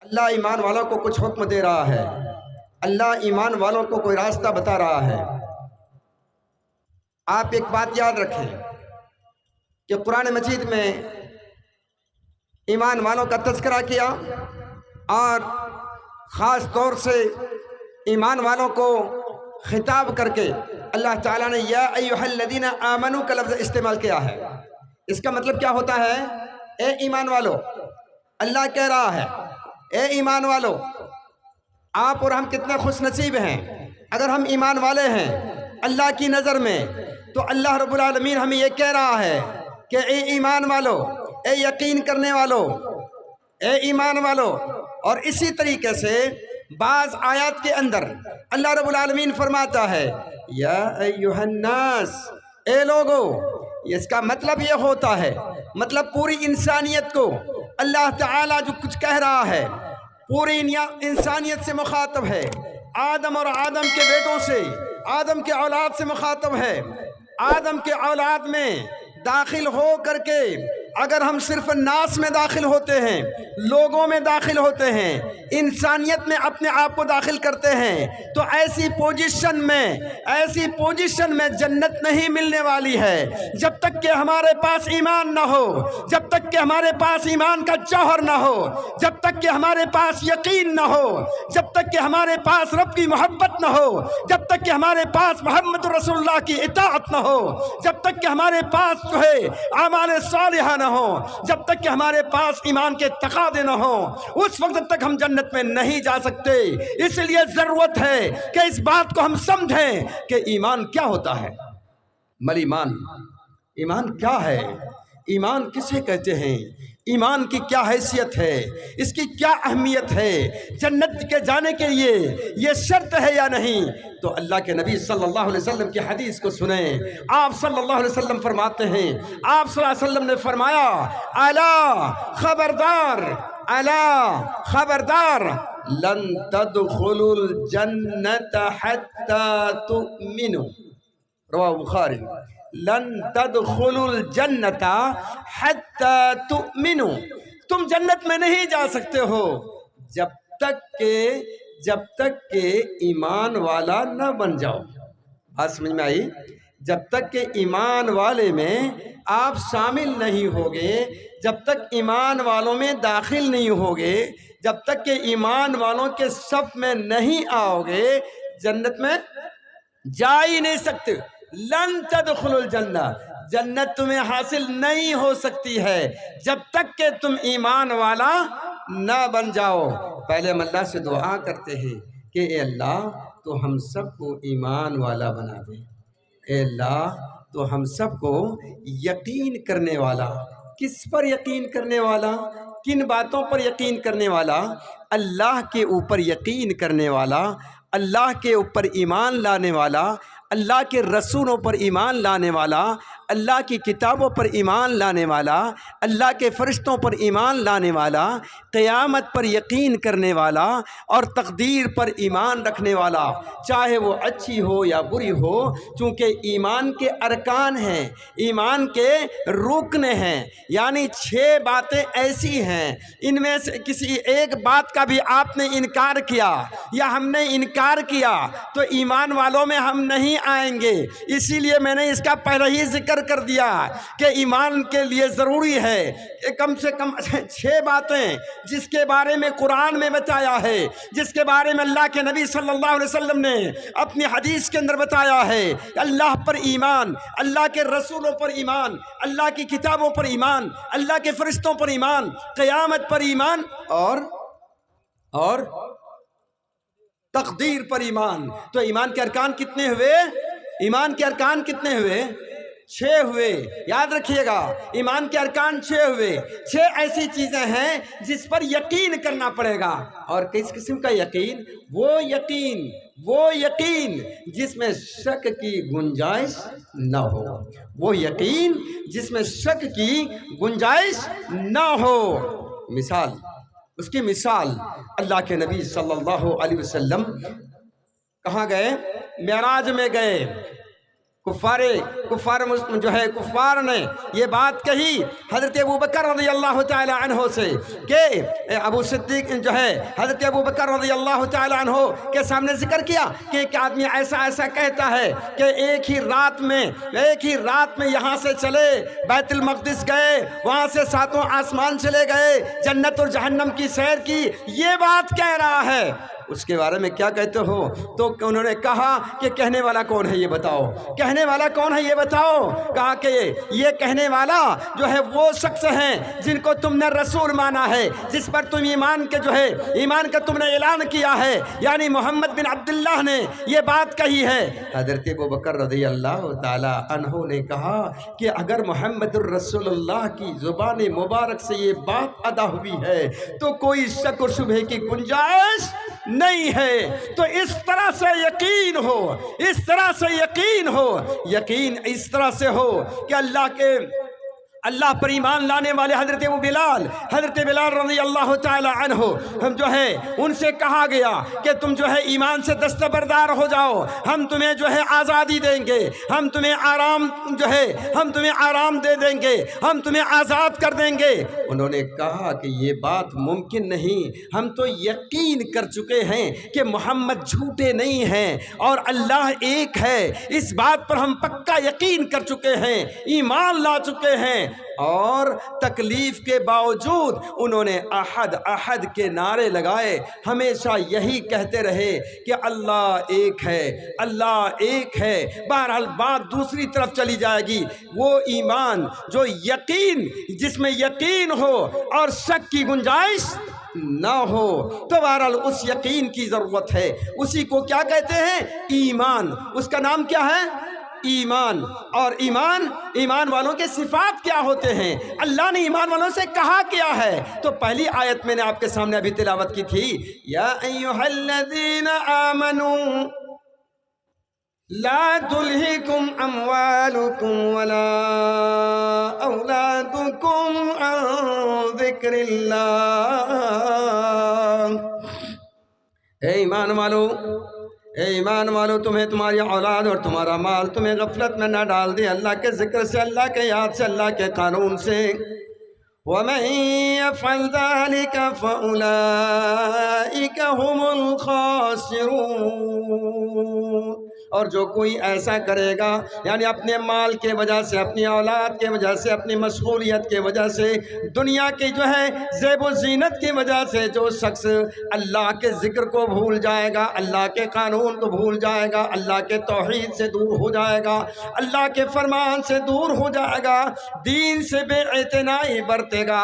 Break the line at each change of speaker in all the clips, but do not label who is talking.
اللہ ایمان والوں کو کچھ حکم دے رہا ہے، اللہ ایمان والوں کو کوئی راستہ بتا رہا ہے۔ آپ ایک بات یاد رکھیں کہ قرآن مجید میں ایمان والوں کا تذکرہ کیا، اور خاص طور سے ایمان والوں کو خطاب کر کے اللہ تعالیٰ نے یا ایھا الذین آمنوا کا لفظ استعمال کیا ہے۔ اس کا مطلب کیا ہوتا ہے؟ اے ایمان والو، اللہ کہہ رہا ہے اے ایمان والو، آپ اور ہم کتنے خوش نصیب ہیں اگر ہم ایمان والے ہیں اللہ کی نظر میں، تو اللہ رب العالمین ہمیں یہ کہہ رہا ہے کہ اے ایمان والو، اے یقین کرنے والو، اے ایمان والو۔ اور اسی طریقے سے بعض آیات کے اندر اللہ رب العالمین فرماتا ہے یا ایھا الناس، اے لوگو۔ اس کا مطلب یہ ہوتا ہے، مطلب پوری انسانیت کو اللہ تعالیٰ جو کچھ کہہ رہا ہے پوری انسانیت سے مخاطب ہے، آدم اور آدم کے بیٹوں سے، آدم کے اولاد سے مخاطب ہے۔ آدم کے اولاد میں داخل ہو کر کے اگر ہم صرف ناس میں داخل ہوتے ہیں، لوگوں میں داخل ہوتے ہیں، انسانیت میں اپنے آپ کو داخل کرتے ہیں، تو ایسی پوزیشن میں جنت نہیں ملنے والی ہے جب تک کہ ہمارے پاس ایمان نہ ہو، جب تک کہ ہمارے پاس ایمان کا جوہر نہ ہو، جب تک کہ ہمارے پاس یقین نہ ہو، جب تک کہ ہمارے پاس رب کی محبت نہ ہو، جب تک کہ ہمارے پاس محمد رسول اللہ کی اطاعت نہ ہو، جب تک کہ ہمارے پاس جو ہے اعمال صالحہ نہ ہو، جب تک کہ ہمارے پاس ایمان کے تقاضے نہ ہو، اس وقت تک ہم جنت میں نہیں جا سکتے۔ اس لیے ضرورت ہے کہ اس بات کو ہم سمجھیں کہ ایمان کیا ہوتا ہے۔ مل ایمان کیا ہے؟ ایمان کسے کہتے ہیں؟ ایمان کی کیا حیثیت ہے؟ اس کی کیا اہمیت ہے؟ جنت کے جانے کے لیے یہ شرط ہے یا نہیں؟ تو اللہ کے نبی صلی اللہ علیہ وسلم کی حدیث کو سنیں۔ آپ صلی اللہ علیہ وسلم فرماتے ہیں، آپ صلی اللہ علیہ وسلم نے فرمایا الا خبردار، الا خبردار، لن تدخلوا الجنت حتى تؤمنوا، رواہ بخاری، لن تدخلوا الجنت حتى تؤمنوا، تم جنت میں نہیں جا سکتے ہو جب تک کہ ایمان والا نہ بن جاؤ۔ بات سمجھ میں آئی؟ جب تک کہ ایمان والے میں آپ شامل نہیں ہوگے، جب تک ایمان والوں میں داخل نہیں ہوگے، جب تک کہ ایمان والوں کے صف میں نہیں آؤ گے، جنت میں جا ہی نہیں سکتے۔ لن تدخلوا الجنہ، جنت تمہیں حاصل نہیں ہو سکتی ہے جب تک کہ تم ایمان والا نہ بن جاؤ۔ پہلے ہم اللہ سے دعا کرتے ہیں کہ اے اللہ تو ہم سب کو ایمان والا بنا دے، اے اللہ تو ہم سب کو یقین کرنے والا۔ کس پر یقین کرنے والا؟ کن باتوں پر یقین کرنے والا؟ اللہ کے اوپر یقین کرنے والا، اللہ کے اوپر ایمان لانے والا، اللہ کے رسولوں پر ایمان لانے والا، اللہ کی کتابوں پر ایمان لانے والا، اللہ کے فرشتوں پر ایمان لانے والا، قیامت پر یقین کرنے والا، اور تقدیر پر ایمان رکھنے والا، چاہے وہ اچھی ہو یا بری ہو، چونکہ ایمان کے ارکان ہیں، ایمان کے رکن ہیں، یعنی 6 باتیں ایسی ہیں، ان میں سے کسی ایک بات کا بھی آپ نے انکار کیا یا ہم نے انکار کیا تو ایمان والوں میں ہم نہیں آئیں گے۔ اسی لیے میں نے اس کا پہلے ہی ذکر کر دیا کہ ایمان کے لیے ضروری ہے کہ کم سے کم 6 باتیں جس کے بارے میں قرآن میں بتایا ہے، جس کے بارے میں اللہ کے نبی صلی اللہ علیہ وسلم نے اپنی حدیث کے اندر بتایا ہے۔ اللہ پر ایمان، اللہ کے رسولوں پر ایمان، اللہ کی کتابوں پر ایمان، اللہ کے فرشتوں پر ایمان، قیامت پر ایمان، اور تقدیر پر ایمان۔ تو ایمان کے ارکان کتنے ہوئے؟ ایمان کے ارکان کتنے ہوئے؟ 6 ہوئے۔ یاد رکھیے گا، ایمان کے ارکان 6 ہوئے۔ 6 ایسی چیزیں ہیں جس پر یقین کرنا پڑے گا۔ اور کس قسم کا یقین؟ وہ یقین جس میں شک کی گنجائش نہ ہو، وہ یقین جس میں شک کی گنجائش نہ ہو۔ مثال، اس کی مثال اللہ کے نبی صلی اللہ علیہ وسلم کہاں گئے؟ معراج میں گئے۔ کفار نے یہ بات کہی حضرت ابوبکر رضی اللہ تعالی عنہ سے کہ ابو صدیق جو ہے حضرت ابوبکر رضی اللہ تعالی عنہ کے سامنے ذکر کیا کہ ایک آدمی ایسا ایسا کہتا ہے کہ ایک ہی رات میں یہاں سے چلے بیت المقدس گئے، وہاں سے 7 آسمان چلے گئے، جنت اور جہنم کی سیر کی، یہ بات کہہ رہا ہے، اس کے بارے میں کیا کہتے ہو؟ تو انہوں نے کہا کہ کہنے والا کون ہے یہ بتاؤ، کہنے والا کون ہے یہ بتاؤ۔ کہا کہ یہ کہنے والا جو ہے وہ شخص ہیں جن کو تم نے رسول مانا ہے، جس پر تم ایمان کا تم نے اعلان کیا ہے، یعنی محمد بن عبداللہ نے یہ بات کہی ہے۔ حضرت ابوبکر رضی اللہ تعالی عنہ نے کہا کہ اگر محمد الرسول اللہ کی زبان مبارک سے یہ بات ادا ہوئی ہے تو کوئی شک و شبہ کی گنجائش نہیں ہے۔ تو اس طرح سے یقین ہو، یقین اس طرح سے ہو کہ اللہ پر ایمان لانے والے حضرت بلال رضی اللہ تعالی عنہ ہم جو ہے ان سے کہا گیا کہ تم جو ہے ایمان سے دستبردار ہو جاؤ، ہم تمہیں جو ہے آزادی دیں گے، ہم تمہیں آرام دے دیں گے، ہم تمہیں آزاد کر دیں گے۔ انہوں نے کہا کہ یہ بات ممکن نہیں، ہم تو یقین کر چکے ہیں کہ محمد جھوٹے نہیں ہیں اور اللہ ایک ہے، اس بات پر ہم پکا یقین کر چکے ہیں، ایمان لا چکے ہیں۔ اور تکلیف کے باوجود انہوں نے احد احد کے نعرے لگائے، ہمیشہ یہی کہتے رہے کہ اللہ ایک ہے، اللہ ایک ہے۔ بہرحال بات دوسری طرف چلی جائے گی، وہ ایمان جو جس میں یقین ہو اور شک کی گنجائش نہ ہو، تو بہرحال اس یقین کی ضرورت ہے، اسی کو کیا کہتے ہیں؟ ایمان۔ اس کا نام کیا ہے؟ ایمان۔ اور ایمان والوں کے صفات کیا ہوتے ہیں؟ اللہ نے ایمان والوں سے کہا کیا ہے؟ تو پہلی آیت میں نے آپ کے سامنے ابھی تلاوت کی تھی، یا ایھا الذین آمنوا لا تلہکم اموالکم ولا اولادکم عن ذکر اللہ۔ اے ایمان والو تمہیں تمہاری اولاد اور تمہارا مال تمہیں غفلت میں نہ ڈال دے اللہ کے ذکر سے، اللہ کے یاد سے، اللہ کے قانون سے۔ وَمَن يَفْعَلْ ذَلِكَ فَأُولَئِكَ هُمُ الْخَاسِرُونَ۔ اور جو کوئی ایسا کرے گا، یعنی اپنے مال کے وجہ سے، اپنی اولاد کے وجہ سے، اپنی مشغولیت کے وجہ سے، دنیا کی جو ہے زیب و زینت کی وجہ سے جو شخص اللہ کے ذکر کو بھول جائے گا، اللہ کے قانون کو بھول جائے گا، اللہ کے توحید سے دور ہو جائے گا، اللہ کے فرمان سے دور ہو جائے گا، دین سے بے اعتنائی برتے گا،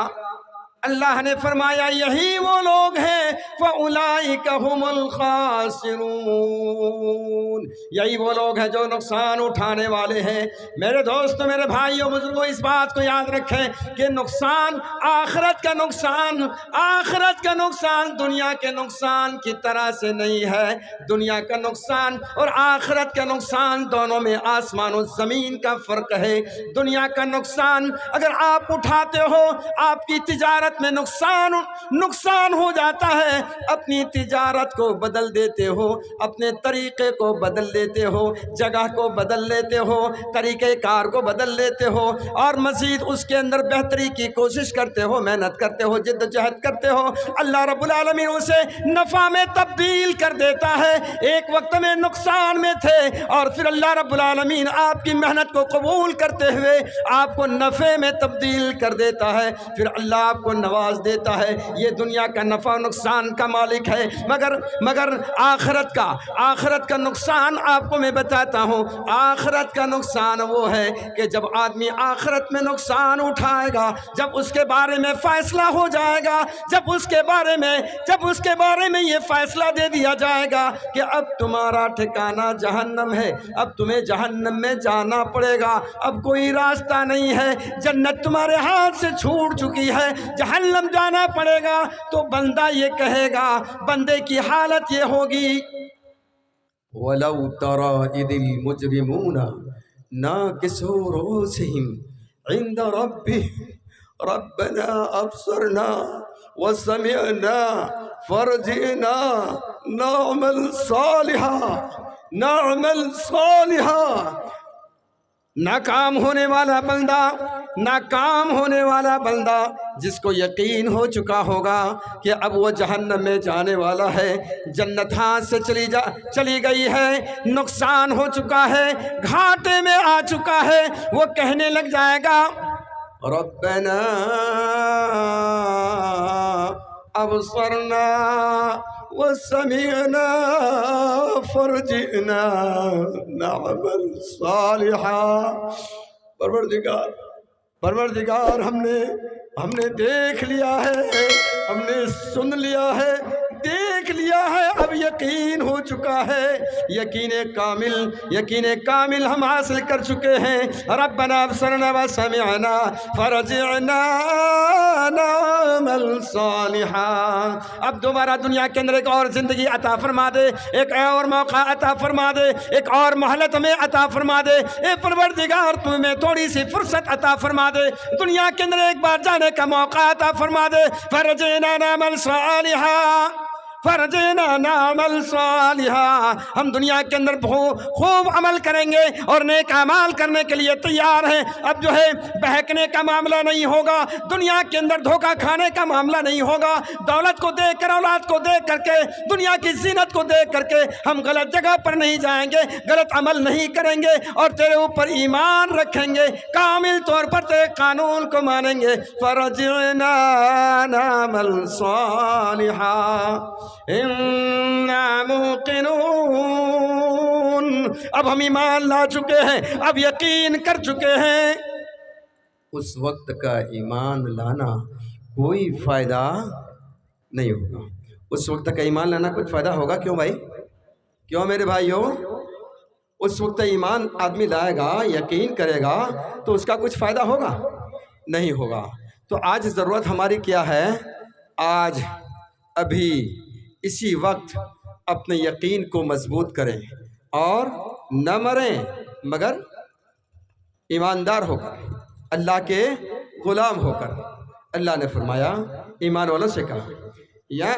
اللہ نے فرمایا یہی وہ لوگ ہیں فَأُولَئِكَ هُمُ الْخَاسِرُونَ، یہی وہ لوگ ہیں جو نقصان اٹھانے والے ہیں۔ میرے دوستو، میرے بھائیوں، بزرگوں، اس بات کو یاد رکھیں کہ نقصان، آخرت کا نقصان دنیا کے نقصان کی طرح سے نہیں ہے۔ دنیا کا نقصان اور آخرت کا نقصان دونوں میں آسمان و زمین کا فرق ہے۔ دنیا کا نقصان اگر آپ اٹھاتے ہو، آپ کی تجارت میں نقصان ہو جاتا ہے، اپنی تجارت کو بدل دیتے ہو، اپنے طریقے کو بدل لیتے ہو، جگہ کو بدل لیتے ہو، طریقہ کار کو بدل لیتے ہو، اور مزید اس کے اندر بہتری کی کوشش کرتے ہو، محنت کرتے ہو، جد و جہد کرتے ہو، اللہ رب العالمین اسے نفع میں تبدیل کر دیتا ہے۔ ایک وقت میں نقصان میں تھے اور پھر اللہ رب العالمین آپ کی محنت کو قبول کرتے ہوئے آپ کو نفع میں تبدیل کر دیتا ہے، پھر اللہ آپ کو نواز دیتا ہے۔ یہ دنیا کا نفع و نقصان کا مالک ہے، مگر آخرت کا نقصان آپ کو میں بتاتا ہوں۔ آخرت کا نقصان وہ ہے کہ جب آدمی آخرت میں نقصان اٹھائے گا، جب اس کے بارے میں فیصلہ ہو جائے گا، جب اس کے بارے میں یہ فیصلہ دے دیا جائے گا کہ اب تمہارا ٹھکانہ جہنم ہے، اب تمہیں جہنم میں جانا پڑے گا، اب کوئی راستہ نہیں ہے، جنت تمہارے ہاتھ سے چھوٹ چکی ہے، جہنم جانا پڑے گا، تو بندہ یہ کہے گا، بندے کی حالت یہ ہوگی وَلَوْ تَرَى إِذِ الْمُجْرِمُونَ نَاكِسُو رُءُوسِهِمْ عِنْدَ رَبِّهِمْ رَبَّنَا أَبْصَرْنَا وَسَمِعْنَا فَارْجِعْنَا نَعْمَلْ صَالِحًا ناکام ہونے والا بندہ، ناکام ہونے والا بندہ جس کو یقین ہو چکا ہوگا کہ اب وہ جہنم میں جانے والا ہے، جنت ہاتھ سے چلی گئی ہے، نقصان ہو چکا ہے، گھاٹے میں آ چکا ہے، وہ کہنے لگ جائے گا ربنا ابصرنا وسمعنا فرجعنا نعمل صالحا۔ پروردگار ہم نے دیکھ لیا ہے، ہم نے سن لیا ہے، دیکھ لیا ہے، اب یقین ہو چکا ہے، یقین کامل ہم حاصل کر چکے ہیں۔ ربنا ابصرنا وسمعنا فرجعنا نعمل صالحا۔ اب دوبارہ دنیا کے اندر ایک اور زندگی عطا فرما دے، ایک اور موقع عطا فرما دے، ایک اور مہلت میں عطا فرما دے۔ اے پروردگار تمہیں تھوڑی سی فرصت عطا فرما دے، دنیا کے اندر ایک بار جانے کا موقع عطا فرما دے۔ فرجعنا نعمل صالحا، فرجعنا نعمل صالحا، ہم دنیا کے اندر خوب عمل کریں گے اور نیک اعمال کرنے کے لیے تیار ہیں۔ اب جو ہے بہکنے کا معاملہ نہیں ہوگا، دنیا کے اندر دھوکہ کھانے کا معاملہ نہیں ہوگا، دولت کو دیکھ کر، اولاد کو دیکھ کر کے، دنیا کی زینت کو دیکھ کر کے ہم غلط جگہ پر نہیں جائیں گے، غلط عمل نہیں کریں گے اور تیرے اوپر ایمان رکھیں گے، کامل طور پر تیرے قانون کو مانیں گے۔ فرجعنا نعمل صالحا انا موقنون، اب ہم ایمان لا چکے ہیں، اب یقین کر چکے ہیں۔ اس وقت کا ایمان لانا کوئی فائدہ نہیں ہوگا، اس وقت کا ایمان لانا کچھ فائدہ ہوگا؟ کیوں بھائی؟ کیوں میرے بھائیو؟ اس وقت ایمان آدمی لائے گا، یقین کرے گا تو اس کا کچھ فائدہ ہوگا؟ نہیں ہوگا۔ تو آج ضرورت ہماری کیا ہے؟ آج ابھی اسی وقت اپنے یقین کو مضبوط کریں اور نہ مریں مگر ایماندار ہو کر، اللہ کے غلام ہو کر۔ اللہ نے فرمایا، ایمان والوں سے کہا یا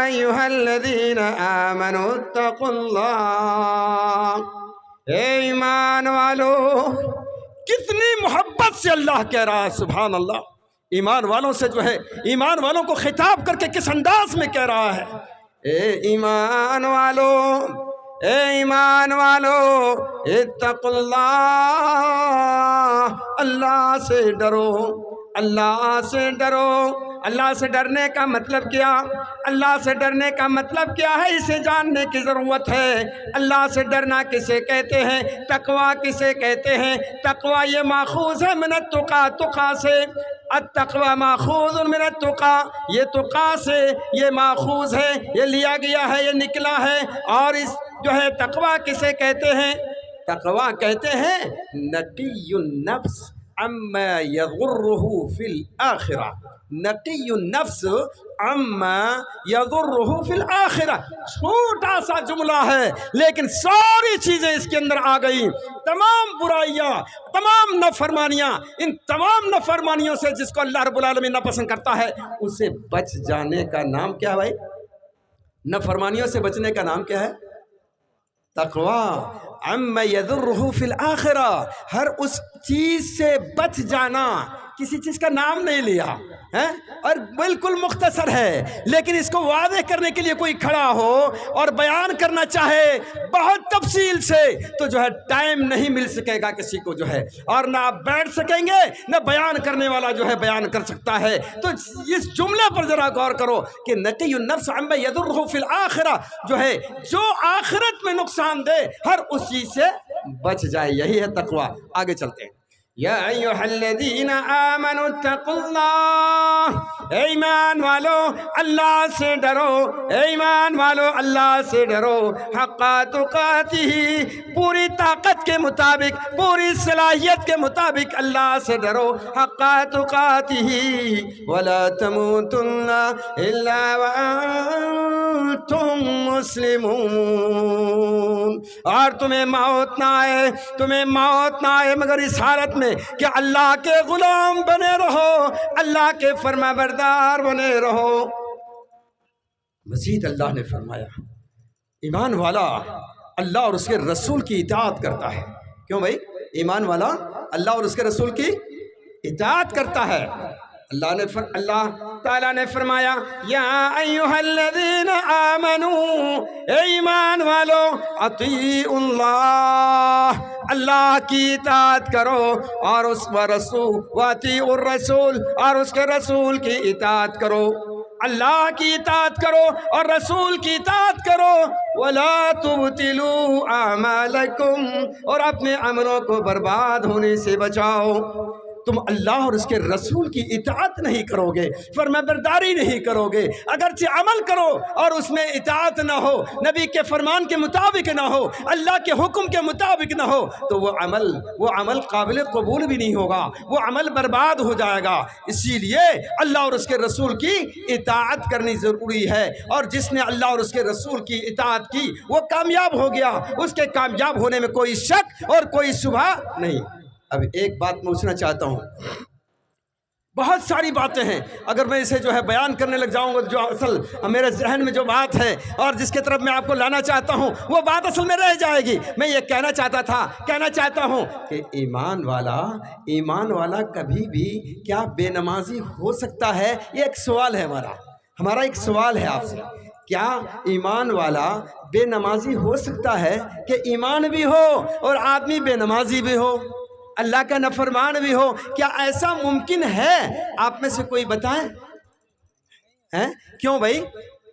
ایھا الذین آمنوا اتقوا اللہ، اے ایمان والو، کتنی محبت سے اللہ کہہ رہا ہے، سبحان اللہ۔ ایمان والوں سے جو ہے، ایمان والوں کو خطاب کر کے کس انداز میں کہہ رہا ہے، اے ایمان والو، اے ایمان والو، اتقوا اللہ، اللہ سے ڈرو، اللہ سے ڈرو۔ اللہ سے ڈرنے کا مطلب کیا؟ اللہ سے ڈرنے کا مطلب کیا ہے، اسے جاننے کی ضرورت ہے۔ اللہ سے ڈرنا کسے کہتے ہیں؟ تقویٰ کسے کہتے ہیں؟ تقویٰ یہ ماخوذ ہے من التقیٰ، تقیٰ سے۔ التقویٰ ماخوذ من التقیٰ، یہ تقیٰ سے یہ ماخوذ ہے، یہ لیا گیا ہے، یہ نکلا ہے۔ اور اس جو ہے تقویٰ کسے کہتے ہیں؟ تقویٰ کہتے ہیں نقی النفس عما یضرہ فی الآخرہ، نقی النفس عما یضرہ فی الآخرہ۔ چھوٹا سا جملہ ہے لیکن ساری چیزیں اس کے اندر آ گئی، تمام برائیاں، تمام نافرمانیاں، ان تمام نافرمانیوں سے جس کو اللہ رب العالمین ناپسند کرتا ہے، اسے بچ جانے کا نام کیا ہے بھائی؟ نافرمانیوں سے بچنے کا نام کیا ہے؟ تقویٰ۔ عما یضرہ فی الآخرہ، ہر اس چیز سے بچ جانا، کسی چیز کا نام نہیں لیا ہے اور بالکل مختصر ہے، لیکن اس کو واضح کرنے کے لیے کوئی کھڑا ہو اور بیان کرنا چاہے بہت تفصیل سے تو جو ہے ٹائم نہیں مل سکے گا کسی کو جو ہے، اور نہ آپ بیٹھ سکیں گے نہ بیان کرنے والا جو ہے بیان کر سکتا ہے۔ تو اس جملے پر ذرا غور کرو کہ نقی النفس عما یضرہ فی الآخرہ، جو ہے جو آخرت میں نقصان دے ہر اس چیز سے بچ جائے، یہی ہے تقویٰ۔ آگے چلتے ہیں۔ یا ایھا الذین آمنوا اتقوا اللہ، اے ایمان والو اللہ سے ڈرو، اے ایمان والو اللہ سے ڈرو، حق تقاتہ، پوری طاقت کے مطابق، پوری صلاحیت کے مطابق اللہ سے ڈرو، حق تقاتہ، ولا تموتن الا وانتم مسلمون، اور تمہیں موت نہ آئے مگر اس حالت میں کہ اللہ کے غلام بنے رہو، اللہ کے فرما بردار بنے رہو۔ مزید اللہ نے فرمایا، ایمان والا اللہ اور اس کے رسول کی اطاعت کرتا ہے، کیوں بھائی؟ ایمان والا اللہ اور اس کے رسول کی اطاعت کرتا ہے۔ اللہ تعالیٰ نے فرمایا یا ایھا الذین آمنوا، اے ایمان والو، اطیعوا اللہ، اللہ کی اطاعت کرو، اور اس واطیعوا الرسول، اور اس کے رسول کی اطاعت کرو۔ اللہ کی اطاعت کرو اور رسول کی اطاعت کرو۔ وَلَا تُبْطِلُوا أَعْمَالَكُمْ، اور اپنے عملوں کو برباد ہونے سے بچاؤ۔ تم اللہ اور اس کے رسول کی اطاعت نہیں کرو گے، فرمانبرداری نہیں کرو گے، اگرچہ عمل کرو اور اس میں اطاعت نہ ہو، نبی کے فرمان کے مطابق نہ ہو، اللہ کے حکم کے مطابق نہ ہو، تو وہ عمل قابل قبول بھی نہیں ہوگا، وہ عمل برباد ہو جائے گا۔ اسی لیے اللہ اور اس کے رسول کی اطاعت کرنی ضروری ہے، اور جس نے اللہ اور اس کے رسول کی اطاعت کی وہ کامیاب ہو گیا، اس کے کامیاب ہونے میں کوئی شک اور کوئی شبہ نہیں۔ اب ایک بات پوچھنا چاہتا ہوں، بہت ساری باتیں ہیں، اگر میں اسے بیان کرنے لگ جاؤں گا، جو اصل میرے ذہن میں جو بات ہے اور جس کی طرف میں آپ کو لانا چاہتا ہوں وہ بات اصل میں رہ جائے گی۔ میں یہ کہنا چاہتا ہوں کہ ایمان والا کبھی بھی کیا بے نمازی ہو سکتا ہے؟ یہ ایک سوال ہے ہمارا ایک سوال ہے آپ سے، کیا ایمان والا بے نمازی ہو سکتا ہے؟ کہ ایمان بھی ہو اور آدمی بے نمازی بھی ہو، اللہ کا نافرمان بھی ہو، کیا ایسا ممکن ہے؟ آپ میں سے کوئی بتائیں۔ کیوں بھائی؟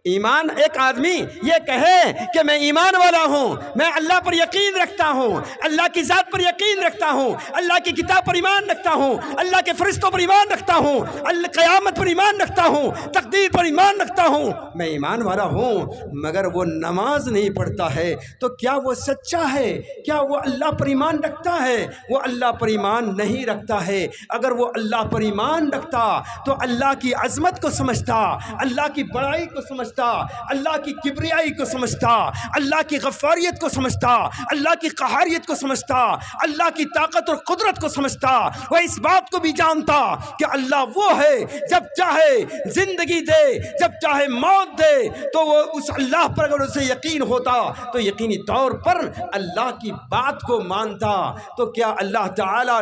ایک آدمی یہ کہے کہ میں ایمان والا ہوں، میں اللہ پر یقین رکھتا ہوں، اللہ کی ذات پر یقین رکھتا ہوں، اللہ کی کتاب پر ایمان رکھتا ہوں، اللہ کے فرشتوں پر ایمان رکھتا ہوں، قیامت پر ایمان رکھتا ہوں، تقدیر پر ایمان رکھتا ہوں، میں ایمان والا ہوں، مگر وہ نماز نہیں پڑھتا ہے، تو کیا وہ سچا ہے؟ کیا وہ اللہ پر ایمان رکھتا ہے؟ وہ اللہ پر ایمان نہیں رکھتا ہے۔ اگر وہ اللہ پر ایمان رکھتا تو اللہ کی عظمت کو سمجھتا، اللہ کی بڑائی کو سمجھتا، اللہ کی کبریائی کو سمجھتا، اللہ کی غفاریت کو سمجھتا، اللہ کی قہاریت کو سمجھتا، اللہ کی طاقت اور قدرت کو سمجھتا، وہ اس بات کو بھی جانتا کہ اللہ وہ ہے جب چاہے زندگی دے، جب چاہے موت دے، تو وہ اس اللہ پر اگر اسے یقین ہوتا تو یقینی طور پر اللہ کی بات کو مانتا۔ تو کیا اللہ تعالیٰ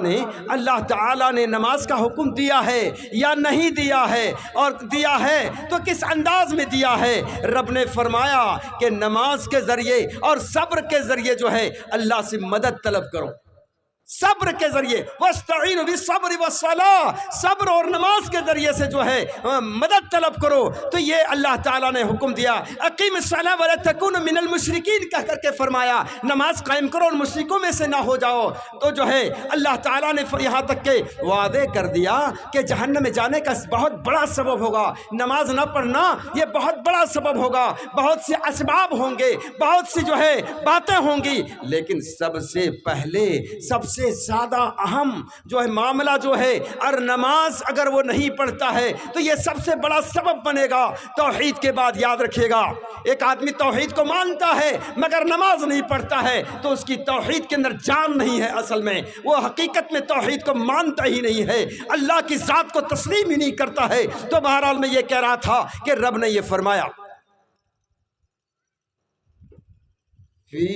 نے نماز کا حکم دیا ہے یا نہیں دیا ہے؟ اور دیا ہے تو کس انداز میں دیا ہے؟ رب نے فرمایا کہ نماز کے ذریعے اور صبر کے ذریعے اللہ سے مدد طلب کرو، صبر کے ذریعے، وَاسْتَعِينُوا بِالصَّبْرِ وَالصَّلَاةِ، صبر اور نماز کے ذریعے سے مدد طلب کرو۔ تو یہ اللہ تعالیٰ نے حکم دیا، اقیم الصلاۃ ولا تکونوا من المشرکین کہہ کر کے فرمایا نماز قائم کرو اور مشرکوں میں سے نہ ہو جاؤ۔ تو اللہ تعالیٰ نے یہاں تک کہ وعدے کر دیا کہ جہنم میں جانے کا بہت بڑا سبب ہوگا، نماز نہ پڑھنا یہ بہت بڑا سبب ہوگا، بہت سے اسباب ہوں گے، بہت سی باتیں ہوں گی، لیکن سب سے پہلے سب سے زیادہ اہم معاملہ اور نماز اگر وہ نہیں پڑھتا ہے تو یہ سب سے بڑا سبب بنے گا۔ توحید کے بعد یاد رکھیے گا، ایک آدمی توحید کو مانتا ہے مگر نماز نہیں پڑھتا ہے تو اس کی توحید کے اندر جان نہیں ہے، اصل میں وہ حقیقت میں توحید کو مانتا ہی نہیں ہے، اللہ کی ذات کو تسلیم ہی نہیں کرتا ہے۔ تو بہرحال میں یہ کہہ رہا تھا کہ رب نے یہ فرمایا فی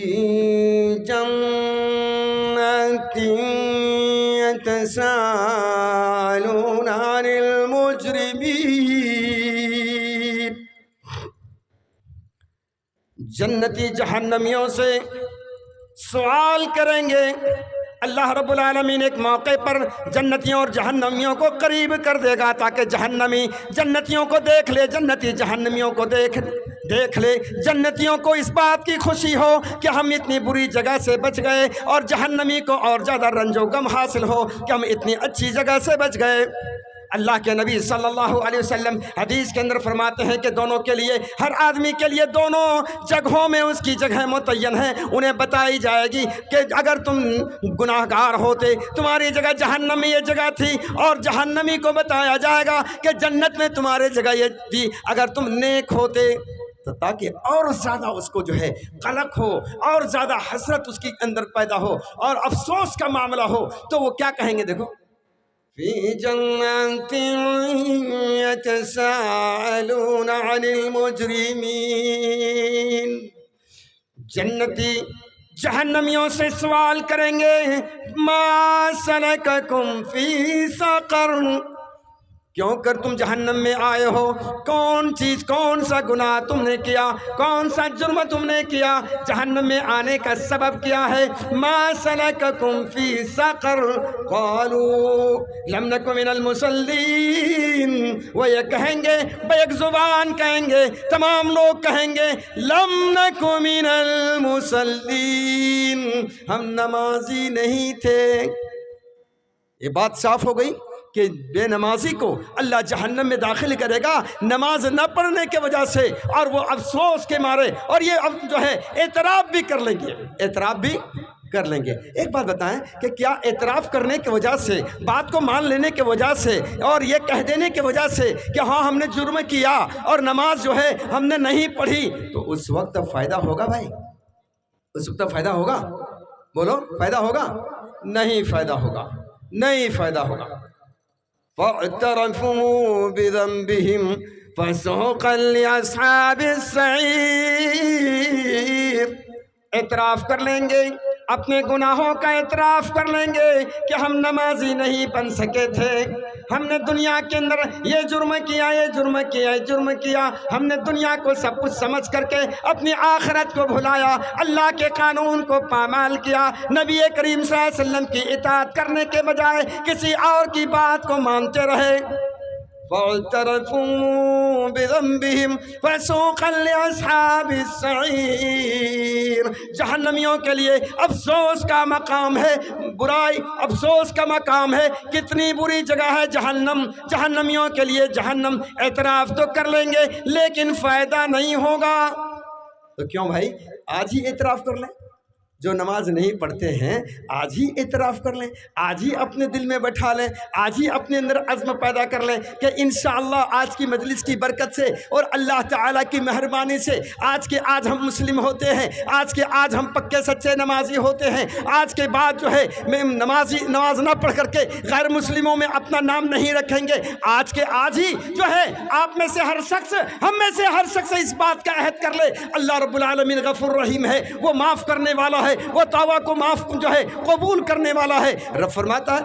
جنات یتساءلون عن المجرمین، جنتی جہنمیوں سے سوال کریں گے۔ اللہ رب العالمین ایک موقع پر جنتیوں اور جہنمیوں کو قریب کر دے گا تاکہ جہنمی جنتیوں کو دیکھ لے، جنتی جہنمیوں کو دیکھ لے، جنتیوں کو اس بات کی خوشی ہو کہ ہم اتنی بری جگہ سے بچ گئے، اور جہنمی کو اور زیادہ رنج و غم حاصل ہو کہ ہم اتنی اچھی جگہ سے بچ گئے۔ اللہ کے نبی صلی اللہ علیہ وسلم حدیث کے اندر فرماتے ہیں کہ دونوں کے لیے، ہر آدمی کے لیے دونوں جگہوں میں اس کی جگہ متعین ہے، انہیں بتائی جائے گی کہ اگر تم گناہ گار ہوتے تمہاری جگہ جہنم میں یہ جگہ تھی، اور جہنمی کو بتایا جائے گا کہ جنت میں تمہاری جگہ یہ تھی، اگر تم نیک ہوتے تو تاکہ اور زیادہ اس کو قلق ہو، اور زیادہ حسرت اس کے اندر پیدا ہو اور افسوس کا معاملہ ہو، تو وہ کیا کہیں گے؟ دیکھو فی جنات یتساءلون عن المجرمین، جنتی جہنمیوں سے سوال کریں گے ما سلککم فی سقر، کیوں کر تم جہنم میں آئے ہو؟ کون چیز، کون سا گناہ تم نے کیا، کون سا جرم تم نے کیا، جہنم میں آنے کا سبب کیا ہے؟ ما سلککم فی سقر قالوا لم نک من المصلین، وہ یہ کہیں گے، بیک زبان کہیں گے، تمام لوگ کہیں گے لم نک من المصلین، ہم نمازی نہیں تھے۔ یہ بات صاف ہو گئی کہ بے نمازی کو اللہ جہنم میں داخل کرے گا نماز نہ پڑھنے کے وجہ سے، اور وہ افسوس کے مارے، اور یہ اب جو ہے اعتراف بھی کر لیں گے، اعتراف بھی کر لیں گے۔ ایک بات بتائیں کہ کیا اعتراف کرنے کی وجہ سے، بات کو مان لینے کی وجہ سے، اور یہ کہہ دینے کی وجہ سے کہ ہاں ہم نے جرم کیا اور نماز جو ہے ہم نے نہیں پڑھی، تو اس وقت فائدہ ہوگا بھائی؟ اس وقت فائدہ ہوگا؟ بولو، فائدہ ہوگا؟ نہیں فائدہ ہوگا، نہیں فائدہ ہوگا۔ فاعترفوا بذنبهم فسحقا لأصحاب السعیر، اعتراف کر لیں گے، اپنے گناہوں کا اعتراف کر لیں گے کہ ہم نمازی نہیں بن سکے تھے، ہم نے دنیا کے اندر یہ جرم کیا، یہ جرم کیا، یہ جرم کیا، ہم نے دنیا کو سب کچھ سمجھ کر کے اپنی آخرت کو بھلایا، اللہ کے قانون کو پامال کیا، نبی کریم صلی اللہ علیہ وسلم کی اطاعت کرنے کے بجائے کسی اور کی بات کو مانتے رہے۔ فاعترفوا بذنبهم فسوقا لأصحاب السعیر، جہنمیوں کے لیے افسوس کا مقام ہے، برائی افسوس کا مقام ہے، کتنی بری جگہ ہے جہنم، جہنمیوں کے لیے جہنم۔ اعتراف تو کر لیں گے لیکن فائدہ نہیں ہوگا۔ تو کیوں بھائی آج ہی اعتراف کر لیں؟ جو نماز نہیں پڑھتے ہیں آج ہی اعتراف کر لیں، آج ہی اپنے دل میں بٹھا لیں، آج ہی اپنے اندر عزم پیدا کر لیں کہ انشاءاللہ آج کی مجلس کی برکت سے اور اللہ تعالیٰ کی مہربانی سے آج ہم مسلم ہوتے ہیں، آج ہم پکے سچے نمازی ہوتے ہیں، آج کے بعد جو ہے نماز نہ پڑھ کر کے غیر مسلموں میں اپنا نام نہیں رکھیں گے۔ آج ہی جو ہے آپ میں سے ہر شخص، ہم میں سے ہر شخص اس بات کا عہد کر لے، اللہ رب العالمین غفور رحیم ہے، وہ معاف کرنے والا ہے، وہ توبہ کو معاف جو ہے قبول کرنے والا ہے۔ رب فرماتا ہے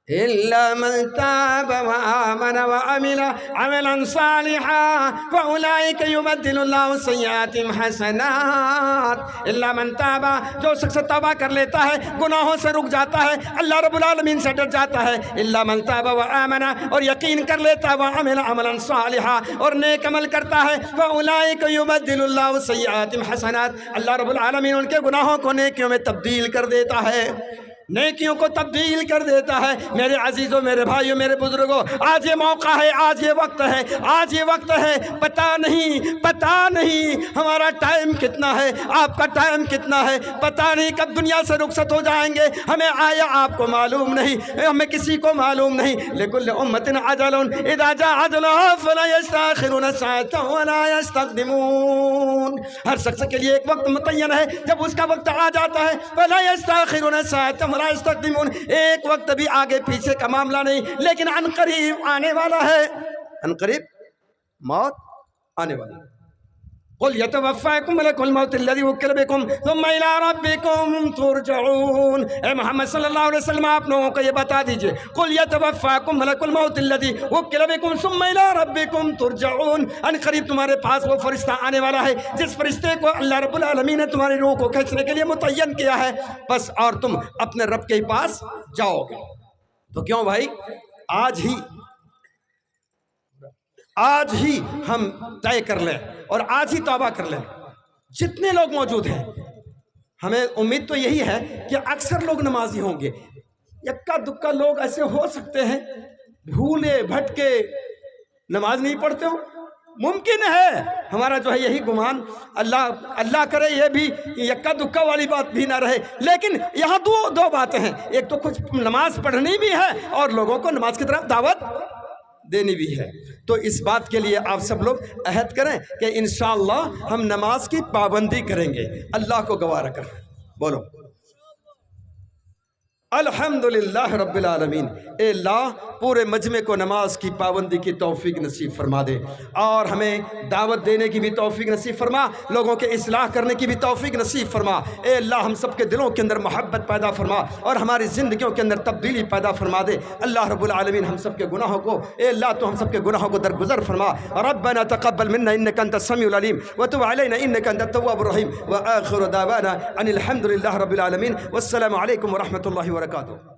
إِلَّا مَنْ تَابَ وَآمَنَ وَعَمِلَ عَمَلًا صَالِحًا فَأُولَئِكَ يُبَدِّلُ اللَّهُ سَيِّئَاتِهِمْ حَسَنَاتٍ، إِلَّا مَنْ تَابَ، جو شخص توبہ کر لیتا ہے، گناہوں سے رک جاتا ہے، اللہ رب العالمین سے ڈر جاتا ہے، إِلَّا مَنْ تَابَ وَآمَنَ، اور یقین کر لیتا ہے، وَعَمِلَ عَمَلًا صَالِحًا، اور نیک عمل کرتا ہے، فَأُولَئِكَ يُبَدِّلُ اللَّهُ سَيِّئَاتِهِمْ حَسَنَاتٍ، اللہ رب العالمین ان کے گناہوں کو نیکیوں میں تبدیل کر دیتا ہے، نیکیوں کو تبدیل کر دیتا ہے۔ میرے عزیزوں، میرے بھائیوں، میرے بزرگوں، آج یہ موقع ہے، آج یہ وقت ہے، آج یہ وقت ہے، پتہ نہیں ہمارا ٹائم کتنا ہے، آپ کا ٹائم کتنا ہے، پتہ نہیں کب دنیا سے رخصت ہو جائیں گے، ہمیں آیا آپ کو معلوم نہیں، ہمیں کسی کو معلوم نہیں۔ لِكُلِّ أُمَّةٍ عَجَلٌ إِذَا جَاءَ عَجَلُهَا فَلَا يَسْتَأْخِرُونَ سَاعَةً وَلَا يَسْتَقْدِمُونَ، ہر شخص کے لیے ایک وقت متعین ہے، جب اس کا وقت آ جاتا ہے فَلَا يَسْتَأْخِرُونَ سَاعَةً وَلَا يَسْتَقْدِمُونَ، ایک وقت بھی آگے پیچھے کا معاملہ نہیں، لیکن عن قریب آنے والا ہے، عن قریب موت آنے والا ہے۔ قُلْ يَتَوَفَّاكُمْ مَلَكُ الْمَوْتِ الَّذِي وُكِّلَ بِكُمْ ثُمَّ إِلَىٰ رَبِّكُمْ تُرْجَعُونَ، اے محمد صلی اللہ علیہ وسلم آپ لوگوں کو یہ بتا دیجئے، قُلْ يَتَوَفَّاكُمْ مَلَكُ الْمَوْتِ الَّذِي وُكِّلَ بِكُمْ ثُمَّ إِلَىٰ رَبِّكُمْ تُرْجَعُونَ، ان قریب تمہارے پاس وہ فرشتہ آنے والا ہے جس فرشتے کو اللہ رب العالمین نے تمہاری روح کو کھینچنے کے لیے متعین کیا ہے، بس اور تم اپنے رب کے پاس جاؤ گے۔ تو کیوں بھائی آج ہی ہم طے کر لیں اور آج ہی توبہ کر لیں، جتنے لوگ موجود ہیں۔ ہمیں امید تو یہی ہے کہ اکثر لوگ نمازی ہوں گے، یکا دکا لوگ ایسے ہو سکتے ہیں بھولے بھٹکے نماز نہیں پڑھتے ہو، ممکن ہے، ہمارا جو ہے یہی گمان، اللہ کرے یہ بھی یکا دکا والی بات بھی نہ رہے، لیکن یہاں دو باتیں ہیں، ایک تو کچھ نماز پڑھنی بھی ہے اور لوگوں کو نماز کی طرف دعوت دینی بھی ہے۔ تو اس بات کے لیے آپ سب لوگ عہد کریں کہ انشاءاللہ ہم نماز کی پابندی کریں گے، اللہ کو گواہ رکھ کر بولو۔ الحمدللہ رب العالمین۔ اے اللہ پورے مجمع کو نماز کی پابندی کی توفیق نصیب فرما دے، اور ہمیں دعوت دینے کی بھی توفیق نصیب فرما، لوگوں کے اصلاح کرنے کی بھی توفیق نصیب فرما۔ اے اللہ ہم سب کے دلوں کے اندر محبت پیدا فرما اور ہماری زندگیوں کے اندر تبدیلی پیدا فرما دے۔ اللہ رب العالمین ہم سب کے گناہوں کو، اے اللہ تو ہم سب کے گناہوں کو درگزر فرما۔ ربنا تقبل منا انك انت السميع العليم وتب علينا انك انت التواب الرحيم، واخر دعوانا ان الحمد لله رب العالمين، والسلام عليكم ورحمة الله وبركاته۔